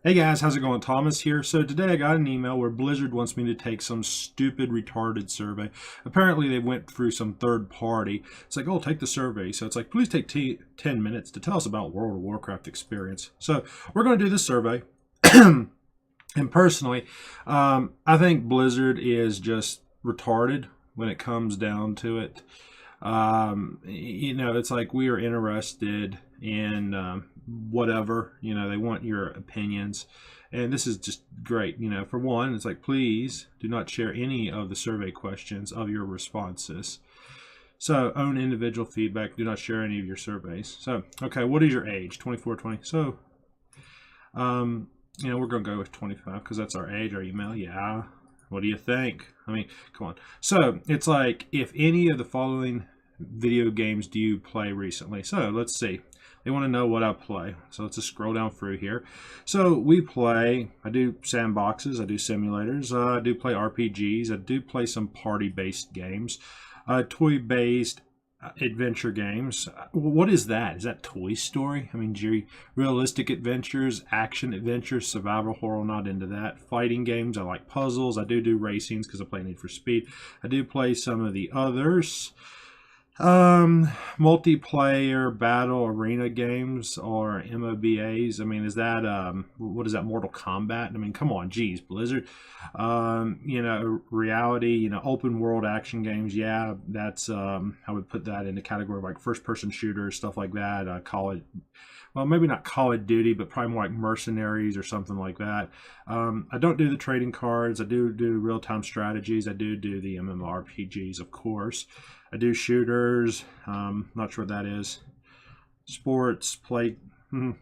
Hey guys, how's it going? Thomas here. So today I got an email where Blizzard wants me to take some stupid retarded survey. Apparently they went through some third party. It's like, oh, take the survey. So it's like, please take 10 minutes to tell us about World of Warcraft experience. So we're going to do this survey. And personally, I think Blizzard is just retarded when it comes down to it. It's like we are interested in whatever, they want your opinions. And this is just great. For one, it's like, please do not share any of the survey questions of your responses. So own individual feedback. Do not share any of your surveys. So, okay, what is your age? 24, 20. So, we're going to go with 25 because that's our age, our email. Yeah. What do you think? I mean, come on. So it's like, if any of the following video games do you play recently? So let's see. They want to know what I play. So let's just scroll down through here. So I do sandboxes, I do simulators, I do play RPGs, I do play some party-based games, toy-based adventure games. What is that? Is that Toy Story? I mean, gee, realistic adventures, action adventures, survival horror, not into that. Fighting games, I like puzzles. I do racings because I play Need for Speed. I do play some of the others. Multiplayer battle arena games or MOBAs. I mean, is that what is that, Mortal Kombat? I mean, come on, geez, Blizzard. Reality, open world action games. Yeah, that's I would put that in the category of like first person shooters, stuff like that. Well, maybe not Call of Duty, but probably more like Mercenaries or something like that. I don't do the trading cards. I do real-time strategies. I do the MMORPGs, of course. I do shooters. Not sure what that is. Sports, platform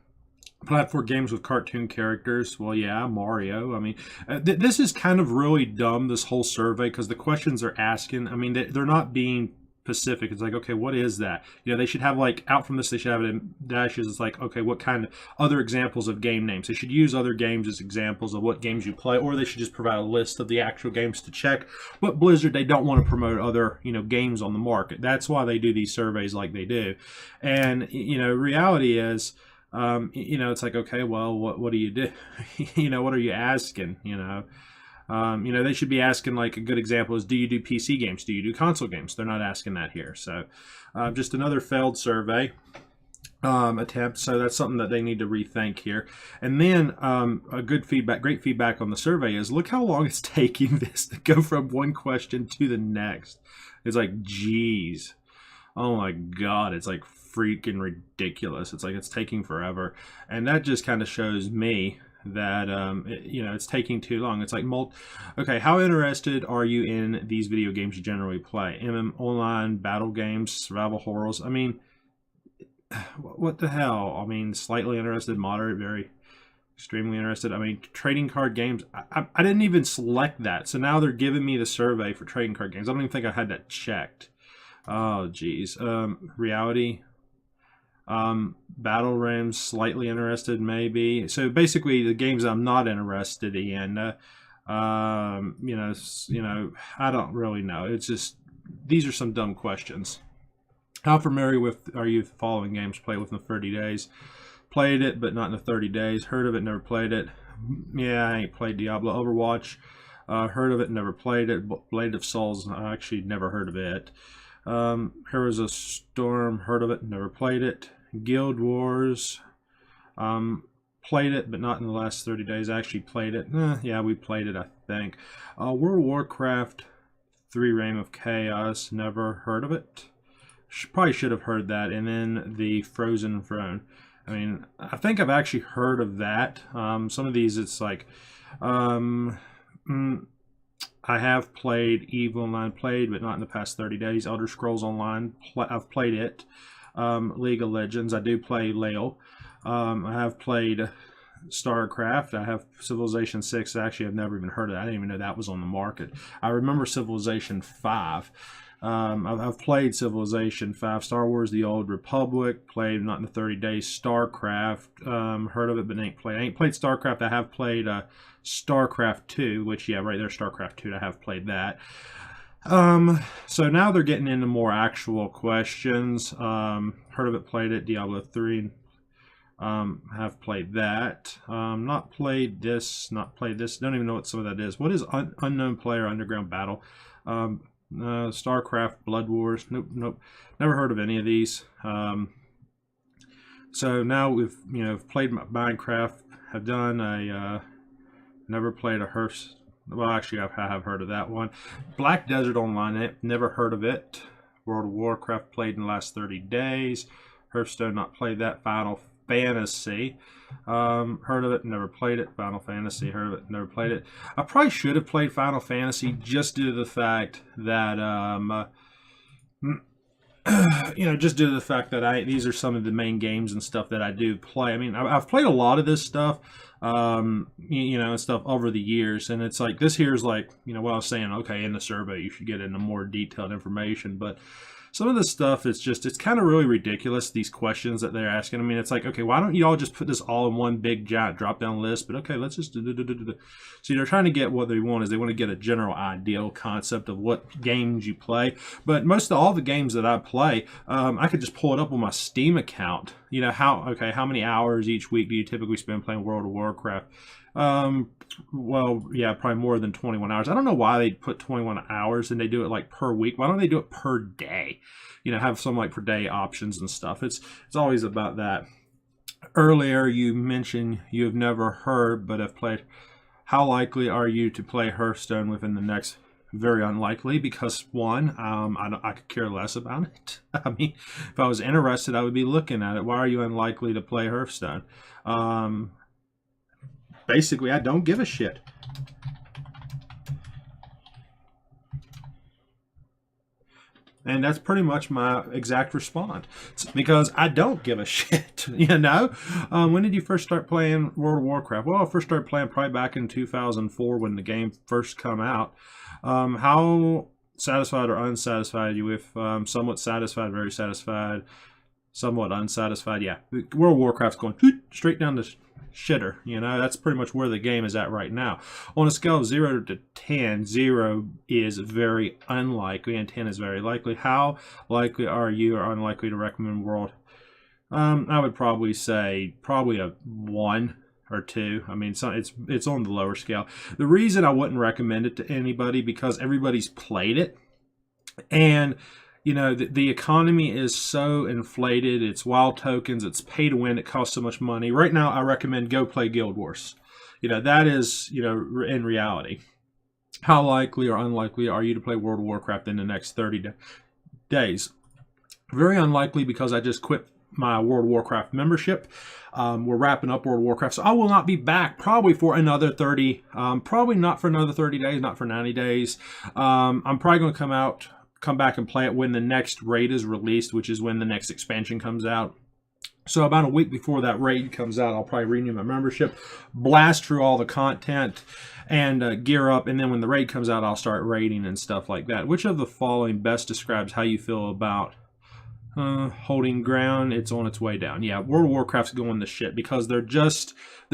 games with cartoon characters. Well, yeah, Mario. I mean, this is kind of really dumb, this whole survey, because the questions they're asking, I mean, they're not being specific. It's like, okay, what is that? They should have, like, out from this, they should have it in dashes. It's like, okay, what kind of other examples of game names? They should use other games as examples of what games you play, or they should just provide a list of the actual games to check. But Blizzard, they don't want to promote other, games on the market. That's why they do these surveys like they do. And, reality is, it's like, okay, well, what do you do? What are you asking? They should be asking, like, a good example is, do you do PC games? Do you do console games? They're not asking that here. So just another failed survey attempt. So that's something that they need to rethink here. And then great feedback on the survey is, look how long it's taking this to go from one question to the next. It's like, geez. Oh my God, it's like freaking ridiculous. It's like it's taking forever. And that just kind of shows me that it's taking too long. It's like okay, how interested are you in these video games you generally play? Online battle games, survival horrors. I mean, what the hell? I mean, slightly interested, moderate, very extremely interested. I mean, trading card games, I didn't even select that. So now they're giving me the survey for trading card games. I don't even think I had that checked. Oh geez. Reality, battle rooms, slightly interested, maybe. So basically the games I'm not interested in, I don't really know. It's just, these are some dumb questions. How familiar are you with the following games? Played within 30 days. Played it, but not in the 30 days. Heard of it, never played it. Yeah, I ain't played Diablo. Overwatch, heard of it, never played it. Blade of Souls, I actually never heard of it. Heroes of Storm, heard of it, never played it. Guild Wars, played it, but not in the last 30 days. I actually played it. Yeah, we played it, I think. World of Warcraft 3 Reign of Chaos, never heard of it. Probably should have heard that. And then the Frozen Throne. I mean, I think I've actually heard of that. Some of these, it's like, I have played EVE Online, but not in the past 30 days. Elder Scrolls Online, I've played it. League of Legends, I do play LAL. I have played StarCraft. I have Civilization 6. Actually, I've never even heard of that. I didn't even know that was on the market. I remember Civilization 5. I've played Civilization 5. Star Wars The Old Republic, played not in the 30 days. StarCraft, heard of it, but ain't played. I ain't played StarCraft. I have played StarCraft 2, which, yeah, right there, StarCraft 2. I have played that. So now they're getting into more actual questions. Heard of it, played it. Diablo 3. Have played that. Not played this. Not played this. Don't even know what some of that is. What is Unknown Player Underground Battle? StarCraft, Blood Wars. Nope, nope. Never heard of any of these. So now we've played Minecraft. Have done a never played a Hearthstone. Well, actually, I have heard of that one. Black Desert Online. Never heard of it. World of Warcraft played in the last 30 days. Hearthstone, not played that. Final Fantasy. Heard of it, never played it. Final Fantasy, heard of it, never played it. I probably should have played Final Fantasy just due to the fact that just due to the fact that these are some of the main games and stuff that I do play. I mean, I've played a lot of this stuff, and stuff over the years, and it's like this here is like, what I was saying. Okay, in the survey you should get into more detailed information, but some of this stuff is it's kind of really ridiculous, these questions that they're asking. I mean, it's like, okay, why don't you all just put this all in one big giant drop down list? But okay, let's just do. So they're trying to get what they want is they want to get a general ideal concept of what games you play. But most of all the games that I play, I could just pull it up on my Steam account. How many hours each week do you typically spend playing World of Warcraft? Well, yeah, probably more than 21 hours. I don't know why they put 21 hours and they do it like per week. Why don't they do it per day? Have some like per day options and stuff. It's always about that. Earlier, you mentioned you have never heard but have played. How likely are you to play Hearthstone within the next? Very unlikely, because one, I could care less about it. I mean, if I was interested, I would be looking at it. Why are you unlikely to play Hearthstone? Basically, I don't give a shit. And that's pretty much my exact response. It's because I don't give a shit, When did you first start playing World of Warcraft? Well, I first started playing probably back in 2004 when the game first come out. How satisfied or unsatisfied are you with? Somewhat satisfied, very satisfied, somewhat unsatisfied. Yeah, World of Warcraft's going straight down the shitter. That's pretty much where the game is at right now. On a scale of 0 to 10, 0 is very unlikely and 10 is very likely. How likely are you or unlikely to recommend World? I would probably say a 1 or 2. I mean, it's on the lower scale. The reason I wouldn't recommend it to anybody because everybody's played it, and the economy is so inflated. It's wild tokens. It's pay to win. It costs so much money. Right now, I recommend go play Guild Wars. That is, in reality. How likely or unlikely are you to play World of Warcraft in the next 30 days? Very unlikely because I just quit my World of Warcraft membership. We're wrapping up World of Warcraft, so I will not be back probably for another 30. Probably not for another 30 days, not for 90 days. I'm probably going to come back and play it when the next raid is released, which is when the next expansion comes out. So about a week before that raid comes out, I'll probably renew my membership, blast through all the content, and gear up. And then when the raid comes out, I'll start raiding and stuff like that. Which of the following best describes how you feel about holding ground? It's on its way down. Yeah, World of Warcraft's going to shit because they're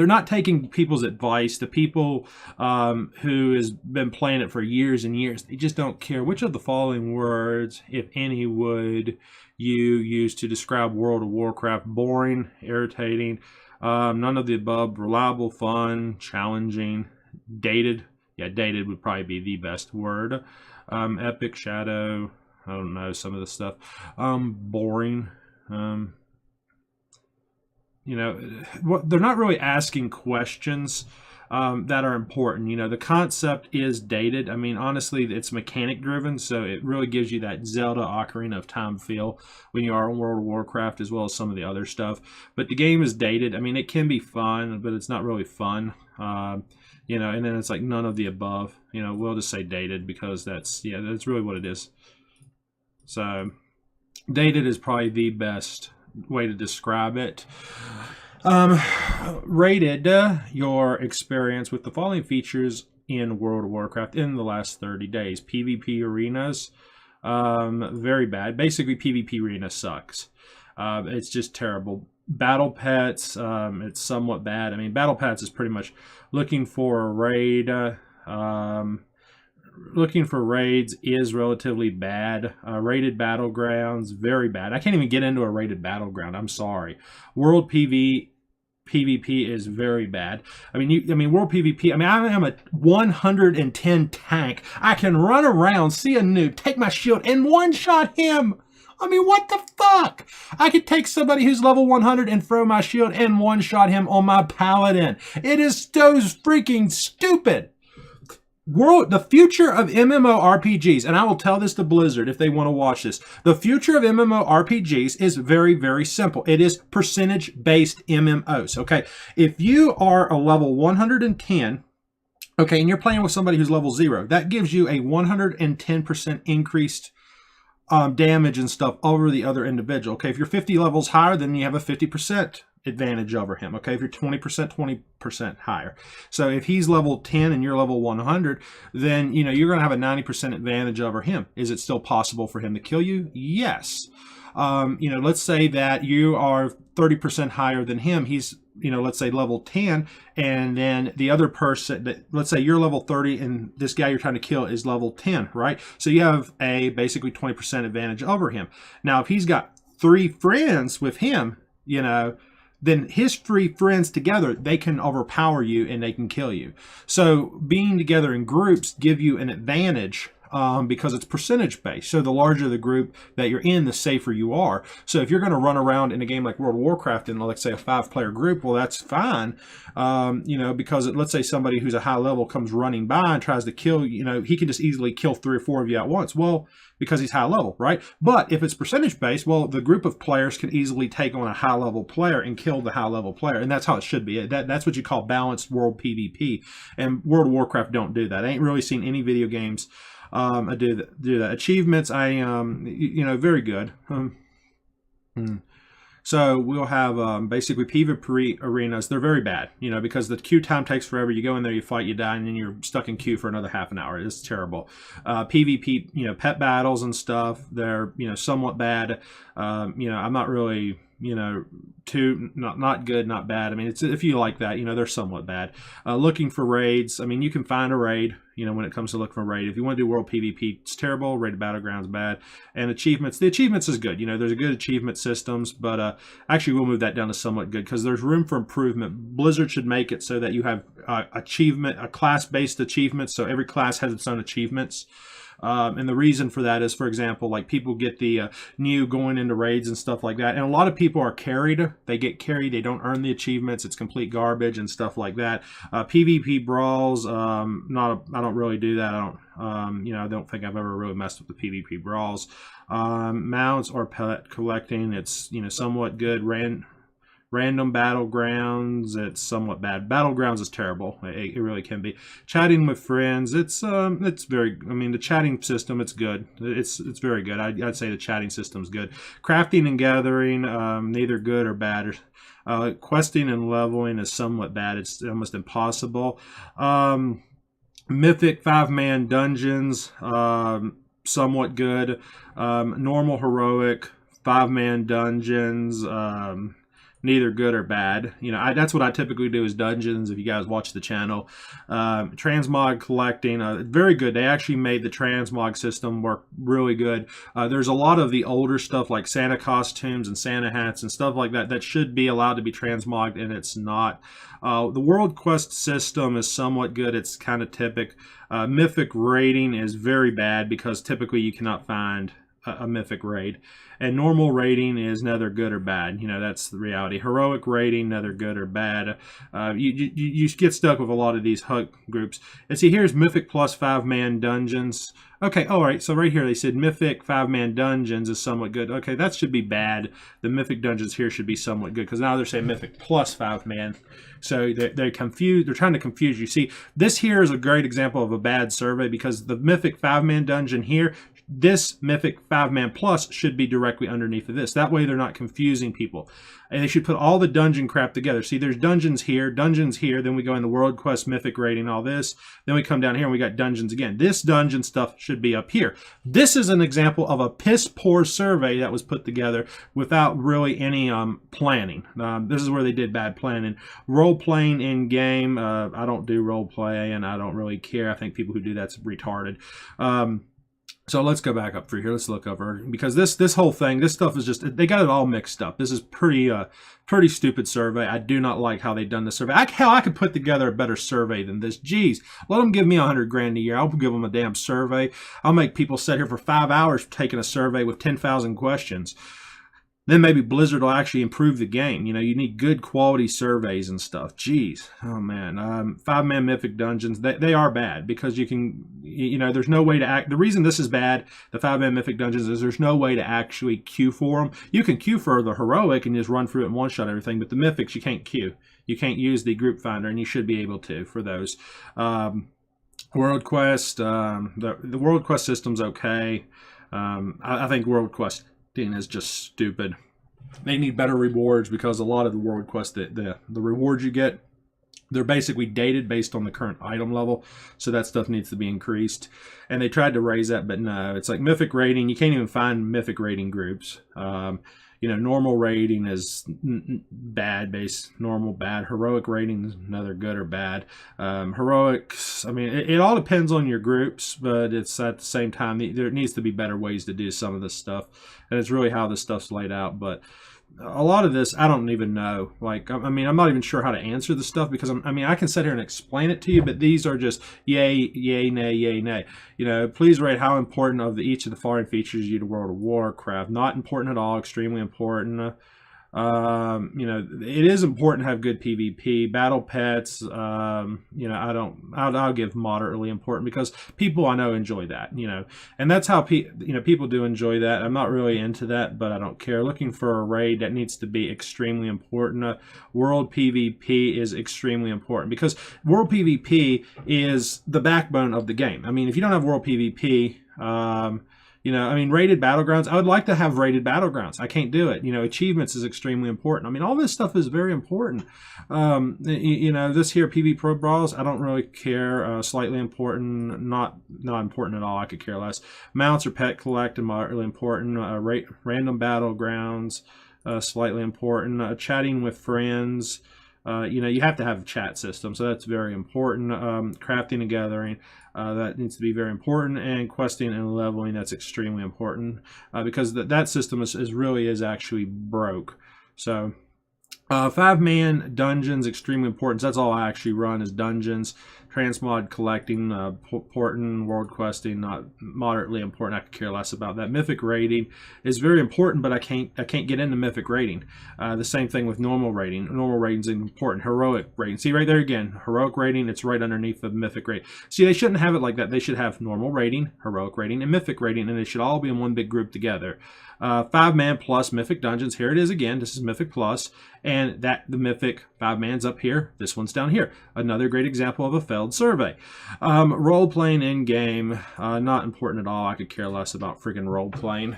not taking people's advice. The people who has been playing it for years and years, they just don't care. Which of the following words, if any, would you use to describe World of Warcraft? Boring, irritating, none of the above, reliable, fun, challenging, dated. Yeah, dated would probably be the best word. Epic, shadow, I don't know, some of the stuff. Boring. They're not really asking questions that are important. The concept is dated. I mean, honestly, it's mechanic driven, so it really gives you that Zelda Ocarina of Time feel when you are on World of Warcraft, as well as some of the other stuff. But the game is dated. I mean, it can be fun, but it's not really fun. And then it's like none of the above. We'll just say dated because that's really what it is. So, dated is probably the best way to describe it. Rated your experience with the following features in World of Warcraft in the last 30 days. PvP arenas, very bad. Basically, PvP arena sucks. It's just terrible. Battle pets, it's somewhat bad. I mean, battle pets is pretty much looking for a raid. Looking for raids is relatively bad. Rated battlegrounds, very bad. I can't even get into a rated battleground. I'm sorry. World PvE PvP is very bad. I mean, World PvP. I mean, I am a 110 tank. I can run around, see a noob, take my shield, and one-shot him. I mean, what the fuck? I could take somebody who's level 100 and throw my shield and one-shot him on my paladin. It is so freaking stupid. The future of MMORPGs, and I will tell this to Blizzard if they want to watch this. The future of MMORPGs is very, very simple. It is percentage-based MMOs, okay? If you are a level 110, okay, and you're playing with somebody who's level 0, that gives you a 110% increased damage and stuff over the other individual. Okay, if you're 50 levels higher, then you have a 50% advantage over him. Okay, if you're 20% higher. So if he's level 10 and you're level 100, then you're going to have a 90% advantage over him. Is it still possible for him to kill you? Yes. Let's say that you are 30% higher than him. He's let's say level 10, and then the other person, let's say you're level 30 and this guy you're trying to kill is level 10, right? So you have a basically 20% advantage over him. Now, if he's got 3 friends with him, then his 3 friends together, they can overpower you and they can kill you. So being together in groups give you an advantage because it's percentage based. So the larger the group that you're in, the safer you are. So if you're going to run around in a game like World of Warcraft in, let's say, a 5-player group, well, that's fine. Because let's say somebody who's a high level comes running by and tries to kill, he can just easily kill 3 or 4 of you at once. Well, because he's high level, right? But if it's percentage based, well, the group of players can easily take on a high level player and kill the high level player. And that's how it should be. That's what you call balanced world PvP. And World of Warcraft don't do that. I ain't really seen any video games I do that. Achievements, very good. So we'll have basically PvP arenas. They're very bad, because the queue time takes forever. You go in there, you fight, you die, and then you're stuck in queue for another half an hour. It's terrible. PvP, pet battles and stuff, they're, somewhat bad. I'm not really, not good, not bad. I mean, it's, if you like that, they're somewhat bad. Looking for raids. I mean, you can find a raid, when it comes to looking for a raid. If you want to do world PvP, it's terrible. Rated Battlegrounds, bad. And achievements. The achievements is good. There's a good achievement systems, but actually we'll move that down to somewhat good because there's room for improvement. Blizzard should make it so that you have a class-based achievement, so every class has its own achievements. And the reason for that is, for example, like people get the new going into raids and stuff like that. And a lot of people are carried. They get carried. They don't earn the achievements. It's complete garbage and stuff like that. PvP brawls, I don't really do that. I don't think I've ever really messed with the PvP brawls. Mounts or pet collecting, it's, somewhat good. Random battlegrounds, it's somewhat bad. Battlegrounds is terrible. It really can be. Chatting with friends, it's very. I mean, the chatting system, it's good. It's very good. I'd say the chatting system's good. Crafting and gathering, neither good or bad. Questing and leveling is somewhat bad. It's almost impossible. Mythic 5-man dungeons, somewhat good. Normal heroic 5-man dungeons. Neither good or bad. That's what I typically do is dungeons, if you guys watch the channel. Transmog collecting, very good. They actually made the transmog system work really good. There's a lot of the older stuff like Santa costumes and Santa hats and stuff like that should be allowed to be transmogged, and it's not. The World Quest system is somewhat good. It's kind of typical. Mythic raiding is very bad because typically you cannot find a mythic raid. And normal rating is neither good or bad. That's the reality. Heroic rating, neither good or bad. You get stuck with a lot of these HUD groups. And see, here's Mythic plus 5-man dungeons. Okay, all right, so right here they said Mythic 5-man dungeons is somewhat good. Okay, that should be bad. The Mythic dungeons here should be somewhat good because now they're saying Mythic plus 5-man. So they're confused. They're trying to confuse you. See, this here is a great example of a bad survey because the Mythic 5-man dungeon here, this Mythic 5-man plus should be directly underneath of this. That way they're not confusing people. And they should put all the dungeon crap together. See, there's dungeons here, then we go in the World Quest, Mythic rating, all this. Then we come down here and we got dungeons again. This dungeon stuff should be up here. This is an example of a piss-poor survey that was put together without really any planning. This is where they did bad planning. Role-playing in-game, I don't do role-play and I don't really care. I think people who do that's retarded. So let's go back up through here. Let's look over, because this whole thing, this stuff is just, they got it all mixed up. This is pretty stupid survey. I do not like how they've done the survey. Hell, I could put together a better survey than this. Jeez, let them give me $100,000 a year. I'll give them a damn survey. I'll make people sit here for 5 hours taking a survey with 10,000 questions. Then maybe Blizzard will actually improve the game. You know, you need good quality surveys and stuff. Jeez. Oh, man. 5-man Mythic Dungeons, they are bad because you can, you know, there's no way to act. The reason this is bad, the 5-man Mythic Dungeons, is there's no way to actually queue for them. You can queue for the Heroic and just run through it and one-shot everything, but the Mythics, you can't queue. You can't use the group finder, and you should be able to for those. World Quest, the World Quest system's okay. I think World Quest is just stupid. They need better rewards, because a lot of the World Quest, the rewards you get, they're basically dated based on the current item level, so that stuff needs to be increased. And they tried to raise that, but no. It's like Mythic rating, you can't even find Mythic rating groups. You know, normal rating is bad, base, normal, bad. Heroic rating is another good or bad. Heroics, I mean, it all depends on your groups, but it's at the same time, there needs to be better ways to do some of this stuff. And it's really how this stuff's laid out. But a lot of this, I don't even know. Like, I mean, I'm not even sure how to answer the stuff, because I mean, I can sit here and explain it to you, but these are just yay, yay, nay, yay, nay. You know, please rate how important of each of the following features you to World of Warcraft. Not important at all, extremely important. You know, it is important to have good PvP. Battle pets, you know, I'll give moderately important, because people I know enjoy that, you know, and that's how you know, people do enjoy that. I'm not really into that, but I don't care. Looking for a raid, that needs to be extremely important. World PvP is extremely important, because World PvP is the backbone of the game. I mean, if you don't have World PvP, you know, I mean, rated battlegrounds, I would like to have rated battlegrounds. I can't do it. You know, achievements is extremely important. I mean, all this stuff is very important. You know, this here, PV Pro Brawls, I don't really care. Slightly important, not important at all. I could care less. Mounts or pet collecting, moderately important. Random battlegrounds, slightly important. Chatting with friends. You know, you have to have a chat system, so that's very important. Crafting and gathering, that needs to be very important. And questing and leveling, that's extremely important, because that system is really actually broke. So 5-man dungeons, extremely important. So that's all I actually run is dungeons. Transmod collecting, important. World questing, not moderately important. I could care less about that. Mythic rating is very important, but I can't get into Mythic rating. The same thing with normal rating. Normal rating is important. Heroic rating. See right there again. Heroic rating. It's right underneath the Mythic rating. See, they shouldn't have it like that. They should have normal rating, heroic rating, and Mythic rating, and they should all be in one big group together. 5-man plus Mythic Dungeons. Here it is again. This is Mythic Plus, and the Mythic 5-man's up here. This one's down here. Another great example of a failed survey. Role playing in game, not important at all. I could care less about freaking role playing.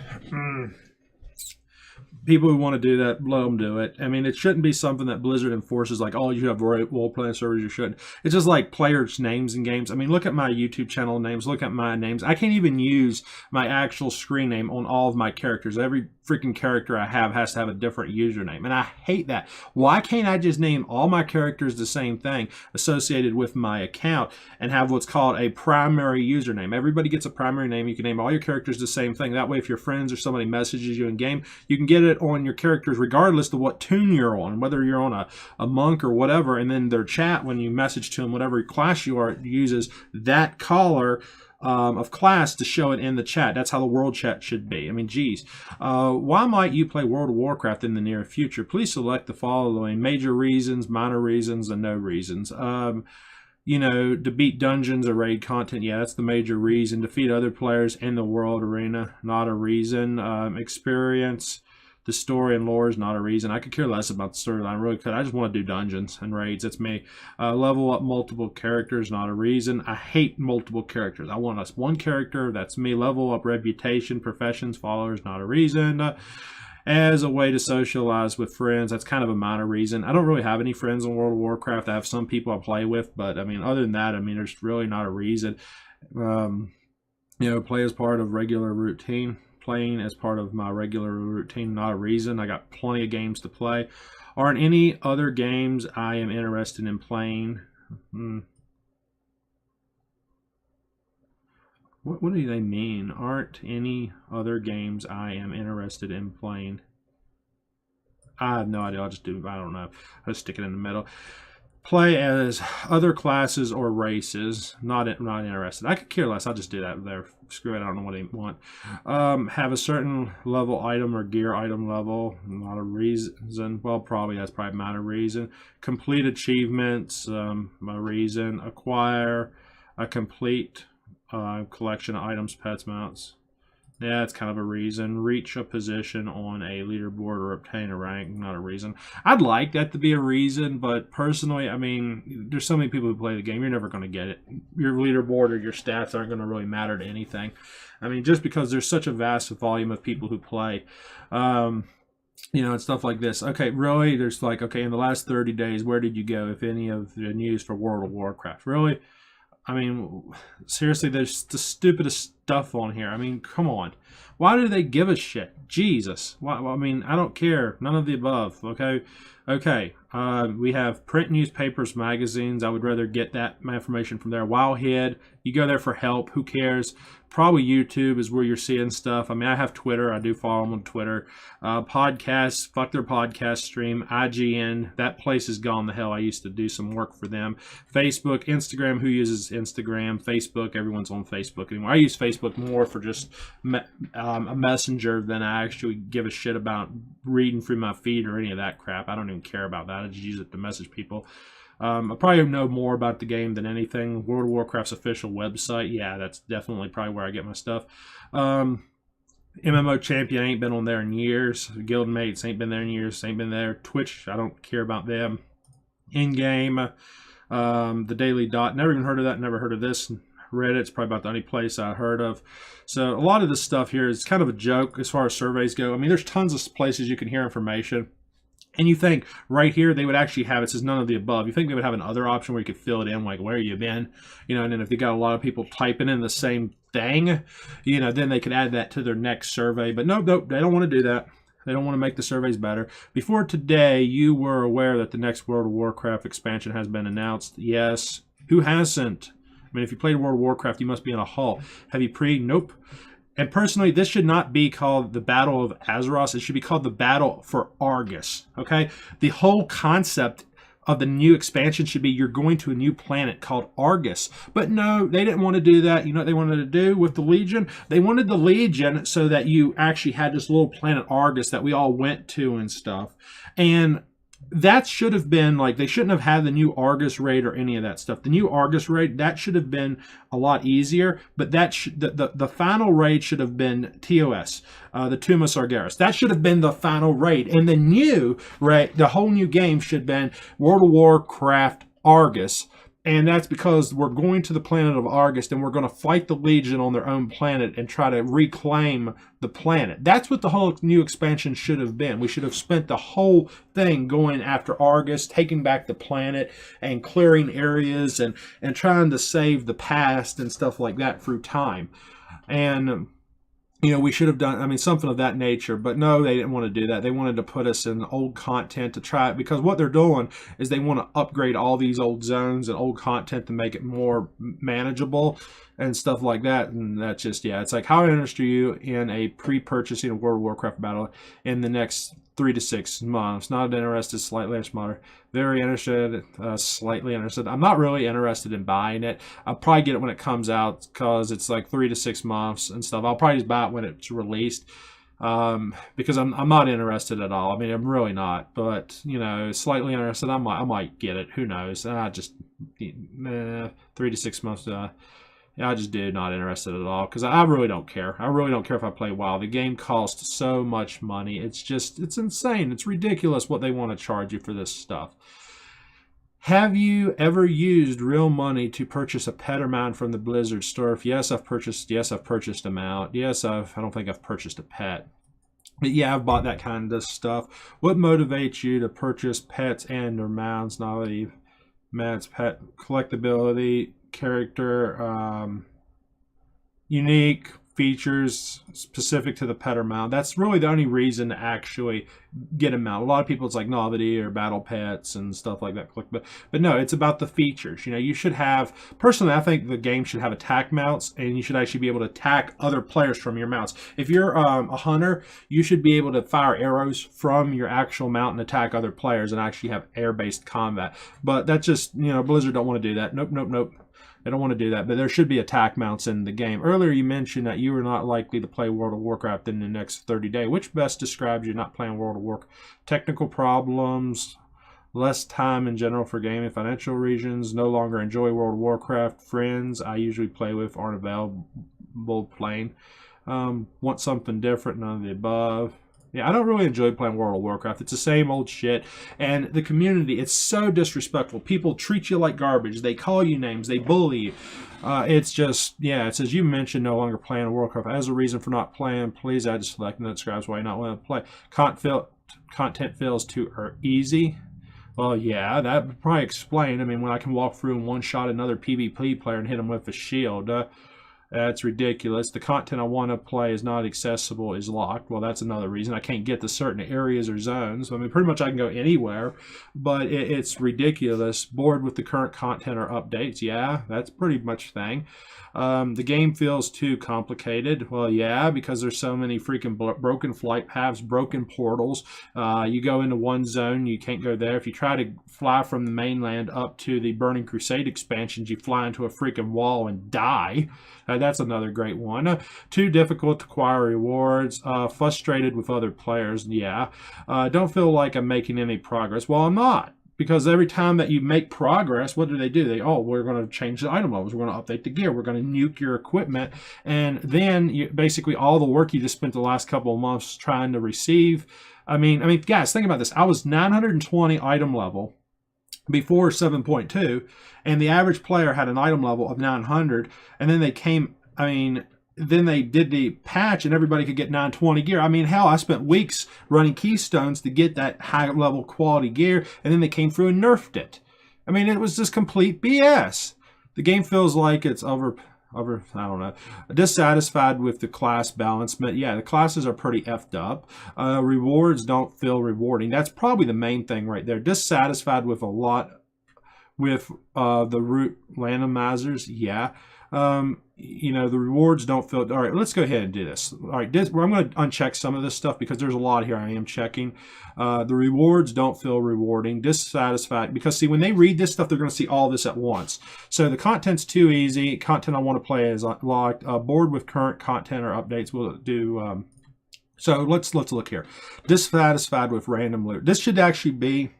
People who want to do that, let them do it. I mean, it shouldn't be something that Blizzard enforces, like, oh, you have role-playing servers, you shouldn't. It's just like players' names in games. I mean, look at my YouTube channel names, look at my names. I can't even use my actual screen name on all of my characters. Every freaking character I have has to have a different username, and I hate that. Why can't I just name all my characters the same thing associated with my account and have what's called a primary username? Everybody gets a primary name. You can name all your characters the same thing. That way, if your friends or somebody messages you in game, you can get it on your characters regardless of what tune you're on, whether you're on a monk or whatever, and then their chat, when you message to them, whatever class you are, uses that caller of class to show it in the chat. That's how the world chat should be. I mean, geez. Why might you play World of Warcraft in the near future? Please select the following: major reasons, minor reasons, and no reasons. You know, to beat dungeons or raid content, yeah, that's the major reason. Defeat other players in the world arena, not a reason. Experience the story and lore is not a reason. I could care less about the storyline, really could. I just want to do dungeons and raids. That's me. Level up multiple characters, not a reason. I hate multiple characters. I want us one character. That's me. Level up reputation, professions, followers, not a reason. As a way to socialize with friends, that's kind of a minor reason. I don't really have any friends in World of Warcraft. I have some people I play with, but I mean, other than that, I mean, there's really not a reason. You know, play as part of regular routine. Playing as part of my regular routine, not a reason. I got plenty of games to play. Aren't any other games I am interested in playing? What do they mean? Aren't any other games I am interested in playing? I have no idea. I don't know. I'll just stick it in the middle. Play as other classes or races. Not interested. I could care less. I'll just do that there. Screw it. I don't know what they want. Have a certain level item or gear item level. Not a reason. Well, that's probably not a reason. Complete achievements. A reason. Acquire a complete collection of items, pets, mounts. Yeah, it's kind of a reason. Reach a position on a leaderboard or obtain a rank, not a reason. I'd like that to be a reason, but personally, I mean, there's so many people who play the game, you're never going to get it. Your leaderboard or your stats aren't going to really matter to anything. I mean, just because there's such a vast volume of people who play, and stuff like this. Okay, really, there's like, okay, in the last 30 days, where did you go, if any of the news for World of Warcraft? Really? I mean, seriously, there's the stupidest stuff on here. I mean, come on. Why do they give a shit? Jesus. Why, I mean, I don't care. None of the above, okay? Okay, we have print newspapers, magazines. I would rather get that information from there. Wowhead, you go there for help. Who cares? Probably YouTube is where you're seeing stuff. I mean, I have Twitter. I do follow them on Twitter. Podcasts, fuck their podcast stream. IGN, that place is gone to hell. I used to do some work for them. Facebook, Instagram, who uses Instagram? Facebook, everyone's on Facebook anymore. I use Facebook more for just a messenger than I actually give a shit about reading through my feed or any of that crap. I don't even care about that. I just use it to message people. I probably know more about the game than anything. World of Warcraft's official website, yeah, that's definitely probably where I get my stuff. MMO Champion ain't been on there in years. Guildmates ain't been there in years. Ain't been there. Twitch, I don't care about them. In-game, the Daily Dot, never even heard of that. Never heard of this. Reddit's probably about the only place I heard of. So a lot of this stuff here is kind of a joke as far as surveys go. I mean, there's tons of places you can hear information. And you think right here they would actually have, it says none of the above. You think they would have another option where you could fill it in, like where you been, and then if they got a lot of people typing in the same thing, then they could add that to their next survey. But nope, they don't want to do that. They don't want to make the surveys better. Before today, you were aware that the next World of Warcraft expansion has been announced. Yes. Who hasn't? I mean, if you played World of Warcraft, you must be in a halt. Have you pre? Nope. And personally, this should not be called the Battle of Azeroth. It should be called the Battle for Argus, okay? The whole concept of the new expansion should be you're going to a new planet called Argus. But no, they didn't want to do that. You know what they wanted to do with the Legion? They wanted the Legion so that you actually had this little planet Argus that we all went to and stuff. And that should have been, like, they shouldn't have had the new Argus raid or any of that stuff. The new Argus raid, that should have been a lot easier, but the final raid should have been TOS, the Tomb of Sargeras. That should have been the final raid. And the new raid, the whole new game should have been World of Warcraft Argus. And that's because we're going to the planet of Argus and we're going to fight the Legion on their own planet and try to reclaim the planet. That's what the whole new expansion should have been. We should have spent the whole thing going after Argus, taking back the planet and clearing areas and trying to save the past and stuff like that through time. And we should have done, something of that nature. But no, they didn't want to do that. They wanted to put us in old content to try it, because what they're doing is they want to upgrade all these old zones and old content to make it more manageable and stuff like that. And that's just, it's like, how interested are you in a pre-purchasing a World of Warcraft battle in the next 3 to 6 months? Not interested, slightly interested, very interested, slightly interested. I'm not really interested in buying it. I'll probably get it when it comes out because it's like 3 to 6 months and stuff. I'll probably just buy it when it's released because I'm not interested at all. I'm really not. But slightly interested. I might get it. Who knows? And I just 3 to 6 months. I just did not interested at all because I really don't care. I really don't care if I play WoW. The game costs so much money. It's insane. It's ridiculous what they want to charge you for this stuff. Have you ever used real money to purchase a pet or mount from the Blizzard store? If yes, I've purchased a mount. Yes, I don't think I've purchased a pet. But yeah, I've bought that kind of stuff. What motivates you to purchase pets and or mounts? Mounts, pet collectability, character, unique features specific to the pet or mount. That's really the only reason to actually get a mount. A lot of people, it's like novelty or battle pets and stuff like that. But no, it's about the features. You know, you should have, personally, I think the game should have attack mounts, and you should actually be able to attack other players from your mounts. If you're a hunter, you should be able to fire arrows from your actual mount and attack other players and actually have air-based combat. But that's just, you know, Blizzard don't want to do that. Nope. They don't want to do that, but there should be attack mounts in the game. Earlier you mentioned that you are not likely to play World of Warcraft in the next 30 days. Which best describes you not playing World of Warcraft? Technical problems, less time in general for gaming, financial reasons, no longer enjoy World of Warcraft, friends I usually play with aren't available playing, want something different, none of the above. Yeah, I don't really enjoy playing World of Warcraft. It's the same old shit. And the community, it's so disrespectful. People treat you like garbage. They call you names. They bully you. It's just, yeah, it says you mentioned no longer playing Warcraft. As a reason for not playing, please add to select, and that describes why you not want to play. Content feels too easy. Well, yeah, that would probably explain. I mean, when I can walk through and one-shot another PvP player and hit him with a shield, that's ridiculous. The content I want to play is not accessible, is locked. Well, that's another reason. I can't get to certain areas or zones. I mean, pretty much I can go anywhere, but it's ridiculous. Bored with the current content or updates. Yeah, that's pretty much thing. The game feels too complicated. Well, yeah, because there's so many freaking broken flight paths, broken portals. You go into one zone, you can't go there. If you try to fly from the mainland up to the Burning Crusade expansions, you fly into a freaking wall and die. That's another great one. Too difficult to acquire rewards. Frustrated with other players. Yeah. Don't feel like I'm making any progress. Well, I'm not. Because every time that you make progress, what do? We're going to change the item levels. We're going to update the gear. We're going to nuke your equipment. And then basically all the work you just spent the last couple of months trying to receive. I mean, guys, think about this. I was 920 item level before 7.2, and the average player had an item level of 900, and then then they did the patch and everybody could get 920 gear. I mean, hell, I spent weeks running keystones to get that high level quality gear, and then they came through and nerfed it. I mean, it was just complete BS. The game feels like it's I don't know, dissatisfied with the class balance. But yeah, the classes are pretty effed up. Rewards don't feel rewarding. That's probably the main thing right there. Dissatisfied with a lot with the root randomizers. Yeah. The rewards don't feel... All right, let's go ahead and do this. All right, I'm going to uncheck some of this stuff because there's a lot here I am checking. The rewards don't feel rewarding. Dissatisfied. Because, see, when they read this stuff, they're going to see all this at once. So the content's too easy. Content I want to play is locked. Bored with current content or updates. We'll do... So let's look here. Dissatisfied with random loot. This should actually be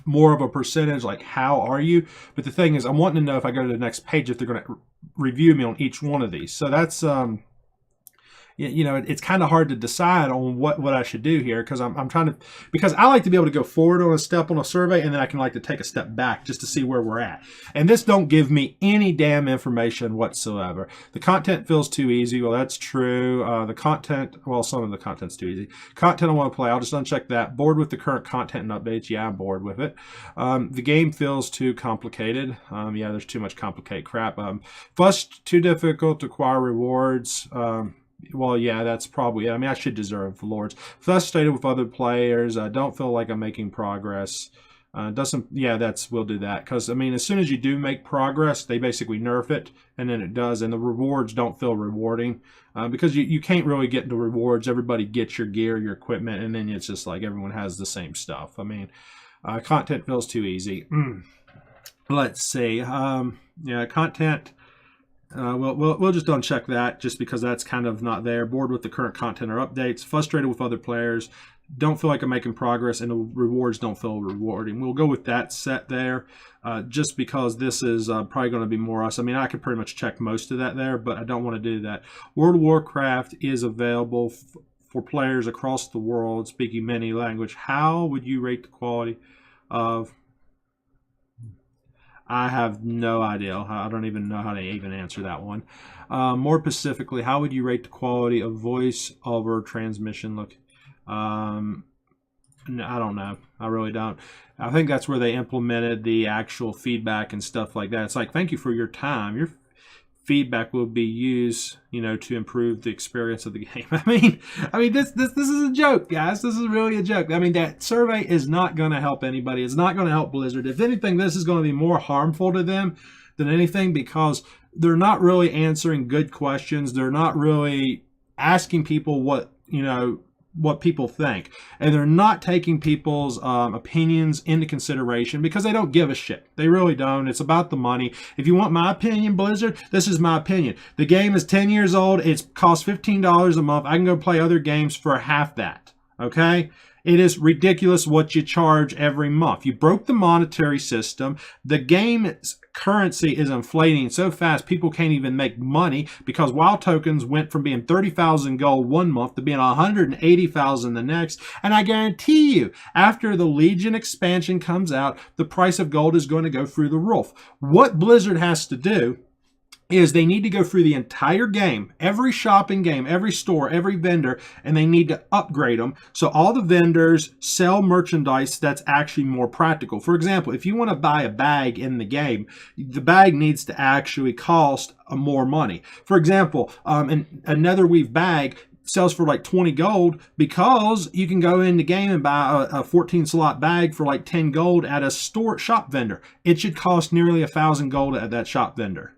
more of a percentage, like how are you? But the thing is, I'm wanting to know if I go to the next page if they're going to review me on each one of these. So that's it's kind of hard to decide on what I should do here, because I'm trying to, because I like to be able to go forward on a step on a survey, and then I can like to take a step back just to see where we're at. And this don't give me any damn information whatsoever. The content feels too easy. Well, that's true. Some of the content's too easy. Content I want to play, I'll just uncheck that. Bored with the current content and updates. Yeah, I'm bored with it. The game feels too complicated. Yeah, there's too much complicated crap. Too difficult to acquire rewards. Well, yeah, that's probably it. I mean, I should deserve rewards. Frustrated with other players. I don't feel like I'm making progress. We'll do that. Because, I mean, as soon as you do make progress, they basically nerf it, and then it does. And the rewards don't feel rewarding. Because you can't really get into rewards. Everybody gets your gear, your equipment, and then it's just like everyone has the same stuff. I mean, content feels too easy. Let's see. Content... We'll just uncheck that just because that's kind of not there. Bored with the current content or updates. Frustrated with other players. Don't feel like I'm making progress, and the rewards don't feel rewarding. We'll go with that set there just because this is probably going to be more us. I mean, I could pretty much check most of that there, but I don't want to do that. World of Warcraft is available for players across the world speaking many languages. How would you rate the quality of... I have no idea. I don't even know how to even answer that one. More specifically, how would you rate the quality of voice over transmission? Look, I don't know. I really don't. I think that's where they implemented the actual feedback and stuff like that. It's like, thank you for your time. Your feedback will be used, to improve the experience of the game. I mean, this is a joke, guys. This is really a joke. I mean, that survey is not going to help anybody. It's not going to help Blizzard. If anything, this is going to be more harmful to them than anything, because they're not really answering good questions. They're not really asking people what people think, and they're not taking people's opinions into consideration, because they don't give a shit. They really don't. It's about the money. If you want my opinion, Blizzard, this is my opinion. The game is 10 years old. It's cost $15 a month. I can go play other games for half that. Okay? It is ridiculous what you charge every month. You broke the monetary system. The game's currency is inflating so fast people can't even make money, because WoW tokens went from being 30,000 gold one month to being 180,000 the next. And I guarantee you, after the Legion expansion comes out, the price of gold is going to go through the roof. What Blizzard has to do is they need to go through the entire game, every shop in game, every store, every vendor, and they need to upgrade them so all the vendors sell merchandise that's actually more practical. For example, if you want to buy a bag in the game, the bag needs to actually cost more money. For example, a Netherweave bag sells for like 20 gold, because you can go in the game and buy a 14 slot bag for like 10 gold at a shop vendor. It should cost nearly 1,000 gold at that shop vendor.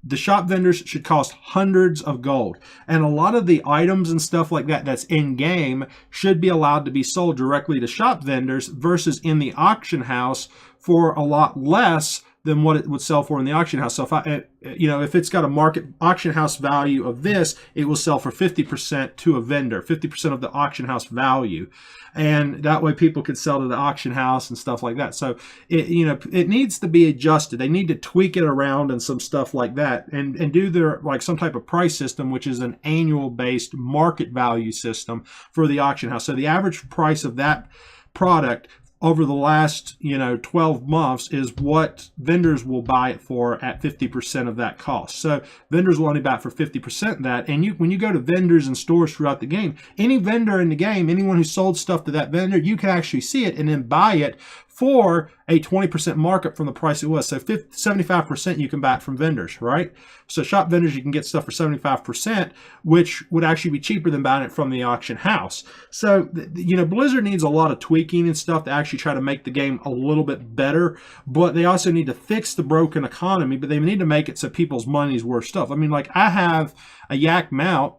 The shop vendors should cost hundreds of gold. And a lot of the items and stuff like that that's in game should be allowed to be sold directly to shop vendors versus in the auction house for a lot less than what it would sell for in the auction house. So if it's got a market auction house value of this, it will sell for 50% to a vendor, 50% of the auction house value. And that way people could sell to the auction house and stuff like that. So it needs to be adjusted. They need to tweak it around and some stuff like that, and do their like some type of price system, which is an annual based market value system for the auction house. So the average price of that product over the last 12 months is what vendors will buy it for at 50% of that cost. So vendors will only buy it for 50% of that. And when you go to vendors and stores throughout the game, any vendor in the game, anyone who sold stuff to that vendor, you can actually see it and then buy it for a 20% markup from the price it was. So 75% you can buy it from vendors, right? So shop vendors, you can get stuff for 75%, which would actually be cheaper than buying it from the auction house. So, Blizzard needs a lot of tweaking and stuff to actually try to make the game a little bit better, but they also need to fix the broken economy, but they need to make it so people's money's worth stuff. I mean, like I have a Yak mount,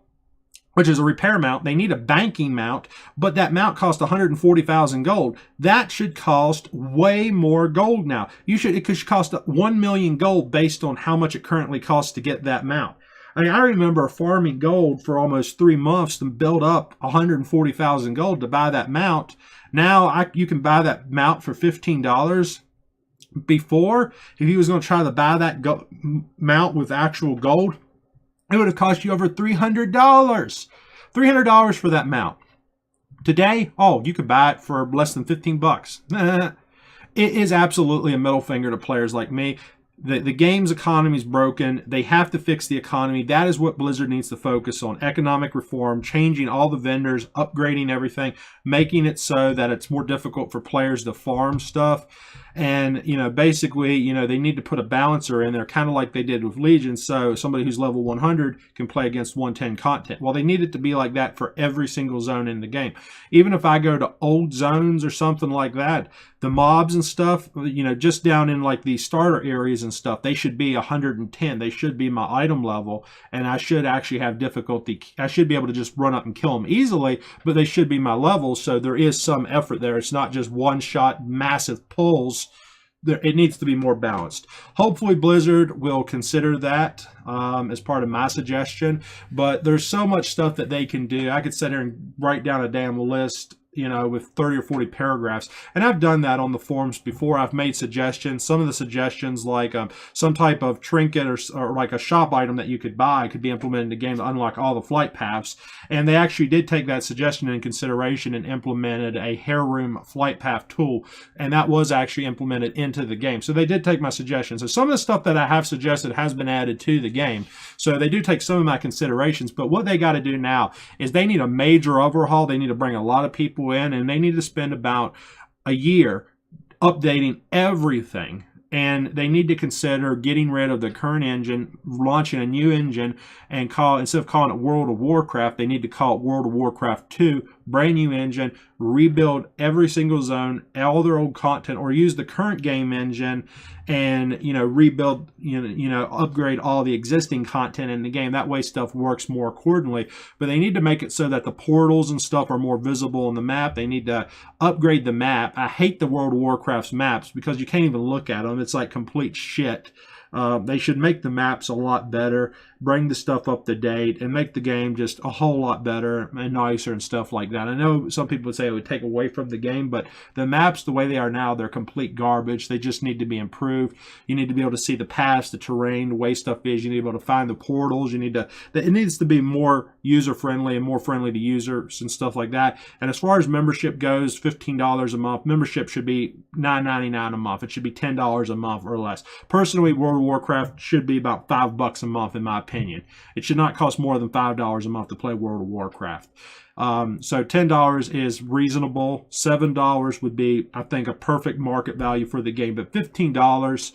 which is a repair mount. They need a banking mount, but that mount cost 140,000 gold. That should cost way more gold now. It should cost 1 million gold based on how much it currently costs to get that mount. I mean, I remember farming gold for almost 3 months to build up 140,000 gold to buy that mount. Now you can buy that mount for $15. Before, if you was going to try to buy that mount with actual gold, it would have cost you over $300. $300 for that mount. Today, you could buy it for less than $15. It is absolutely a middle finger to players like me. The game's economy is broken. They have to fix the economy. That is what Blizzard needs to focus on. Economic reform, changing all the vendors, upgrading everything, making it so that it's more difficult for players to farm stuff. And, basically, they need to put a balancer in there, kind of like they did with Legion, so somebody who's level 100 can play against 110 content. Well, they need it to be like that for every single zone in the game. Even if I go to old zones or something like that, the mobs and stuff, just down in like the starter areas and stuff, they should be 110. They should be my item level, and I should actually have difficulty. I should be able to just run up and kill them easily, but they should be my level, so there is some effort there. It's not just one-shot massive pulls. It needs to be more balanced. Hopefully Blizzard will consider that as part of my suggestion, but there's so much stuff that they can do. I could sit here and write down a damn list, with 30 or 40 paragraphs. And I've done that on the forums before. I've made suggestions. Some of the suggestions, like some type of trinket or like a shop item that you could buy, could be implemented in the game to unlock all the flight paths. And they actually did take that suggestion in consideration and implemented a Heirloom flight path tool. And that was actually implemented into the game. So they did take my suggestions. So some of the stuff that I have suggested has been added to the game. So they do take some of my considerations. But what they got to do now is they need a major overhaul. They need to bring a lot of people in, and they need to spend about a year updating everything and they need to consider getting rid of the current engine, launching a new engine, and instead of calling it World of Warcraft, they need to call it World of Warcraft 2, brand new engine, rebuild every single zone, all their old content, or use the current game engine and rebuild, upgrade all the existing content in the game. That way stuff works more accordingly. But they need to make it so that the portals and stuff are more visible on the map. They need to upgrade the map. I hate the World of Warcraft's maps because you can't even look at them. It's like complete shit. They should make the maps a lot better, bring the stuff up to date, and make the game just a whole lot better and nicer and stuff like that. I know some people would say it would take away from the game, but the maps, the way they are now, they're complete garbage. They just need to be improved. You need to be able to see the paths, the terrain, the way stuff is. You need to be able to find the portals. It needs to be more user-friendly and more friendly to users and stuff like that. And as far as membership goes, $15 a month. Membership should be $9.99 a month. It should be $10 a month or less. Personally, World of Warcraft should be about $5 a month in my opinion. It should not cost more than $5 a month to play World of Warcraft. So $10 is reasonable. $7 would be, I think, a perfect market value for the game. But $15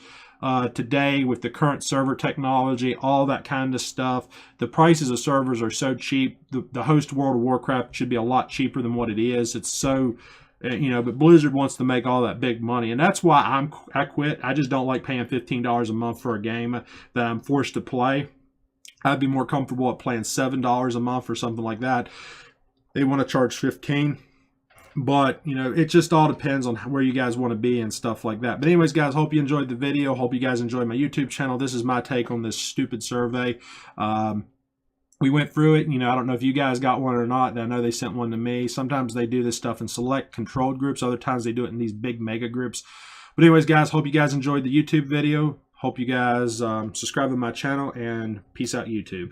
today with the current server technology, all that kind of stuff, the prices of servers are so cheap. The host World of Warcraft should be a lot cheaper than what it is. It's so... but Blizzard wants to make all that big money, and that's why I quit. I just don't like paying $15 a month for a game that I'm forced to play. I'd be more comfortable at playing $7 a month or something like that. They want to charge $15, but it just all depends on where you guys want to be and stuff like that. But anyways, guys, hope you enjoyed the video. Hope you guys enjoyed my YouTube channel. This is my take on this stupid survey. We went through it. I don't know if you guys got one or not. I know they sent one to me. Sometimes they do this stuff in select controlled groups. Other times they do it in these big mega groups. But anyways, guys, hope you guys enjoyed the YouTube video. Hope you guys subscribe to my channel, and peace out, YouTube.